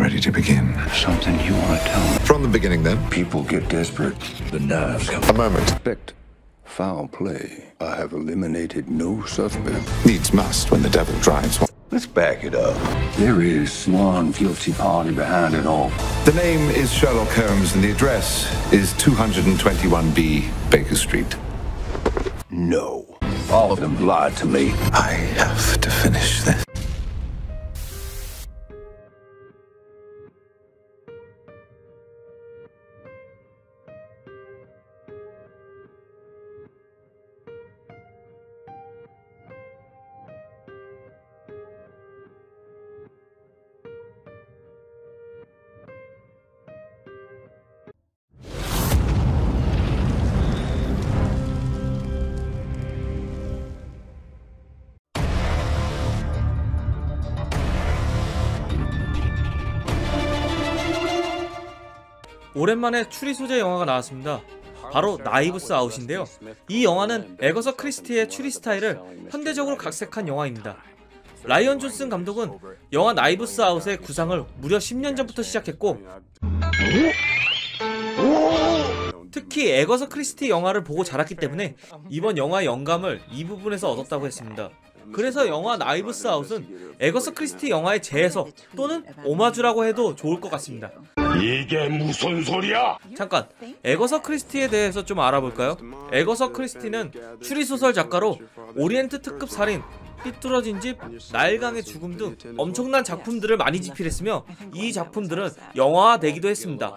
ready to begin. Something you want to tell me? From the beginning, then. People get desperate. The knives come. A moment. Expect foul play. I have eliminated no suspect. Needs must when the devil drives one. Let's back it up. There is one guilty party behind it all. The name is Sherlock Holmes, and the address is 221B Baker Street. No. All of them lied to me. I have to finish this. 오랜만에 추리 소재 영화가 나왔습니다. 바로 나이브스 아웃인데요. 이 영화는 에거서 크리스티의 추리 스타일을 현대적으로 각색한 영화입니다. 라이언 존슨 감독은 영화 나이브스 아웃의 구상을 무려 10년 전부터 시작했고, 특히 에거서 크리스티 영화를 보고 자랐기 때문에 이번 영화의 영감을 이 부분에서 얻었다고 했습니다. 그래서 영화 나이브스 아웃은 에거서 크리스티 영화의 재해석 또는 오마주라고 해도 좋을 것 같습니다. 이게 무슨 소리야? 잠깐, 에거서 크리스티에 대해서 좀 알아볼까요? 에거서 크리스티는 추리소설 작가로 오리엔트 특급 살인, 삐뚤어진 집, 나일강의 죽음 등 엄청난 작품들을 많이 집필했으며 이 작품들은 영화화되기도 했습니다.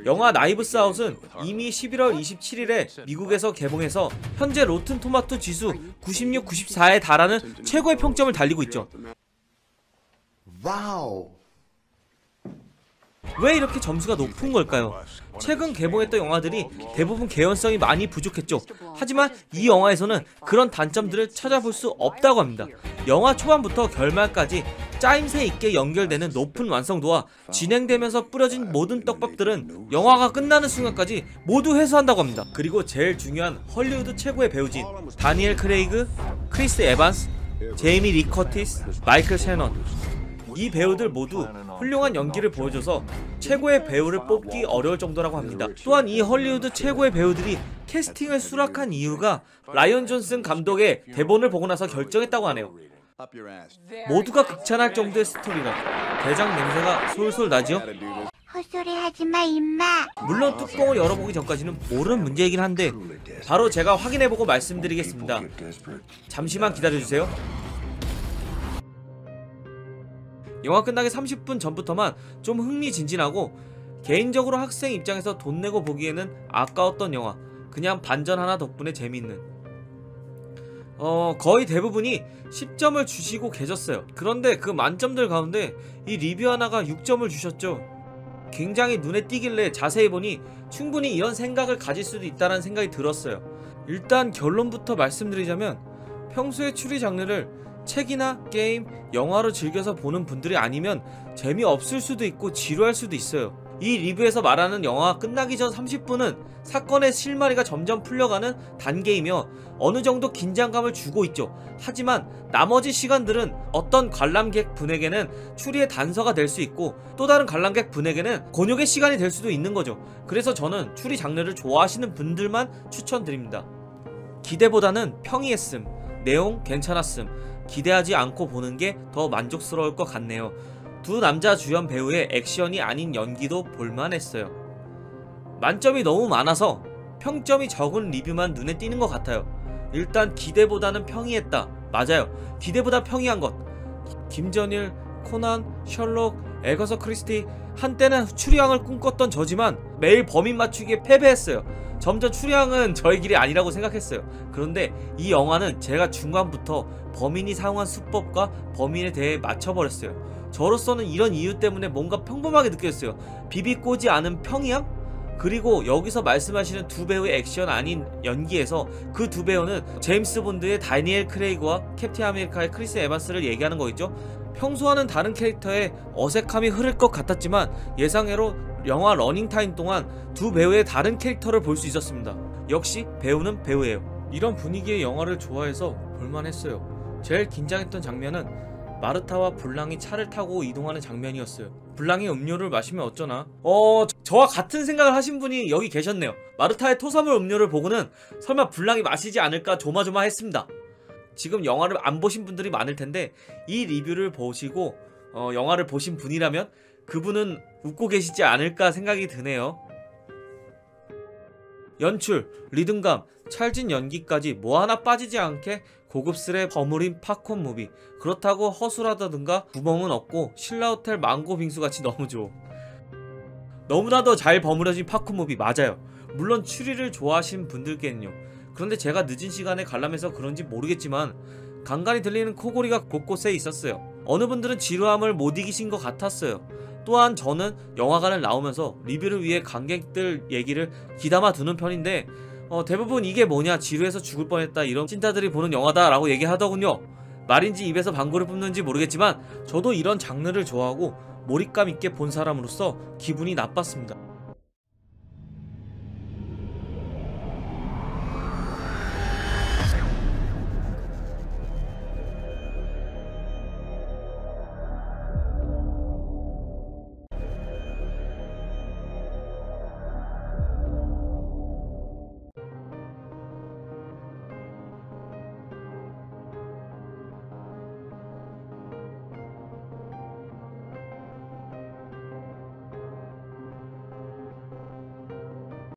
영화 나이브스 아웃은 이미 11월 27일에 미국에서 개봉해서 현재 로튼 토마토 지수 96, 94에 달하는 최고의 평점을 달리고 있죠. 와우. 왜 이렇게 점수가 높은 걸까요? 최근 개봉했던 영화들이 대부분 개연성이 많이 부족했죠. 하지만 이 영화에서는 그런 단점들을 찾아볼 수 없다고 합니다. 영화 초반부터 결말까지 짜임새 있게 연결되는 높은 완성도와 진행되면서 뿌려진 모든 떡밥들은 영화가 끝나는 순간까지 모두 회수한다고 합니다. 그리고 제일 중요한 헐리우드 최고의 배우진 다니엘 크레이그, 크리스 에반스, 제이미 리 커티스, 마이클 셰넌, 이 배우들 모두 훌륭한 연기를 보여줘서 최고의 배우를 뽑기 어려울 정도라고 합니다. 또한 이 헐리우드 최고의 배우들이 캐스팅을 수락한 이유가 라이언 존슨 감독의 대본을 보고 나서 결정했다고 하네요. 모두가 극찬할 정도의 스토리라 대장 냄새가 솔솔 나지요? 헛소리 하지마 임마. 물론 뚜껑을 열어보기 전까지는 모르는 문제이긴 한데 바로 제가 확인해보고 말씀드리겠습니다. 잠시만 기다려주세요. 영화 끝나기 30분 전부터만 좀 흥미진진하고 개인적으로 학생 입장에서 돈 내고 보기에는 아까웠던 영화, 그냥 반전 하나 덕분에 재미있는, 거의 대부분이 10점을 주시고 계셨어요. 그런데 그 만점들 가운데 이 리뷰 하나가 6점을 주셨죠. 굉장히 눈에 띄길래 자세히 보니 충분히 이런 생각을 가질 수도 있다는 생각이 들었어요. 일단 결론부터 말씀드리자면 평소에 추리 장르를 책이나 게임, 영화로 즐겨서 보는 분들이 아니면 재미없을 수도 있고 지루할 수도 있어요. 이 리뷰에서 말하는 영화가 끝나기 전 30분은 사건의 실마리가 점점 풀려가는 단계이며 어느 정도 긴장감을 주고 있죠. 하지만 나머지 시간들은 어떤 관람객 분에게는 추리의 단서가 될 수 있고 또 다른 관람객 분에게는 곤욕의 시간이 될 수도 있는 거죠. 그래서 저는 추리 장르를 좋아하시는 분들만 추천드립니다. 기대보다는 평이했음, 내용 괜찮았음, 기대하지 않고 보는 게 더 만족스러울 것 같네요. 두 남자 주연 배우의 액션이 아닌 연기도 볼만했어요. 만점이 너무 많아서 평점이 적은 리뷰만 눈에 띄는 것 같아요. 일단 기대보다는 평이했다. 맞아요. 기대보다 평이한 것. 김전일, 코난, 셜록, 에거서 크리스티, 한때는 추리왕을 꿈꿨던 저지만 매일 범인 맞추기에 패배했어요. 점점 추리왕은 저의 길이 아니라고 생각했어요. 그런데 이 영화는 제가 중간부터 범인이 사용한 수법과 범인에 대해 맞춰버렸어요. 저로서는 이런 이유 때문에 뭔가 평범하게 느껴졌어요. 비비꼬지 않은 평이함? 그리고 여기서 말씀하시는 두 배우의 액션 아닌 연기에서 그 두 배우는 제임스 본드의 다니엘 크레이그와 캡틴 아메리카의 크리스 에반스를 얘기하는 거겠죠. 평소와는 다른 캐릭터에 어색함이 흐를 것 같았지만 예상외로 영화 러닝타임 동안 두 배우의 다른 캐릭터를 볼 수 있었습니다. 역시 배우는 배우예요. 이런 분위기의 영화를 좋아해서 볼만했어요. 제일 긴장했던 장면은 마르타와 블랑이 차를 타고 이동하는 장면이었어요. 블랑이 음료를 마시면 어쩌나? 저와 같은 생각을 하신 분이 여기 계셨네요. 마르타의 토사물 음료를 보고는 설마 블랑이 마시지 않을까 조마조마했습니다. 지금 영화를 안 보신 분들이 많을 텐데 이 리뷰를 보시고 영화를 보신 분이라면 그분은 웃고 계시지 않을까 생각이 드네요. 연출, 리듬감, 찰진 연기까지 뭐 하나 빠지지 않게 고급스레 버무린 팝콘 무비. 그렇다고 허술하다든가 구멍은 없고 신라호텔 망고 빙수같이 너무 좋아. 너무나도 잘 버무려진 팝콘 무비 맞아요. 물론 추리를 좋아하시는 분들께는요. 그런데 제가 늦은 시간에 관람해서 그런지 모르겠지만 간간히 들리는 코골이가 곳곳에 있었어요. 어느 분들은 지루함을 못 이기신 것 같았어요. 또한 저는 영화관을 나오면서 리뷰를 위해 관객들 얘기를 귀담아 두는 편인데 대부분 이게 뭐냐, 지루해서 죽을 뻔했다, 이런 찐따들이 보는 영화다 라고 얘기하더군요. 말인지 입에서 방구를 뿜는지 모르겠지만 저도 이런 장르를 좋아하고 몰입감 있게 본 사람으로서 기분이 나빴습니다.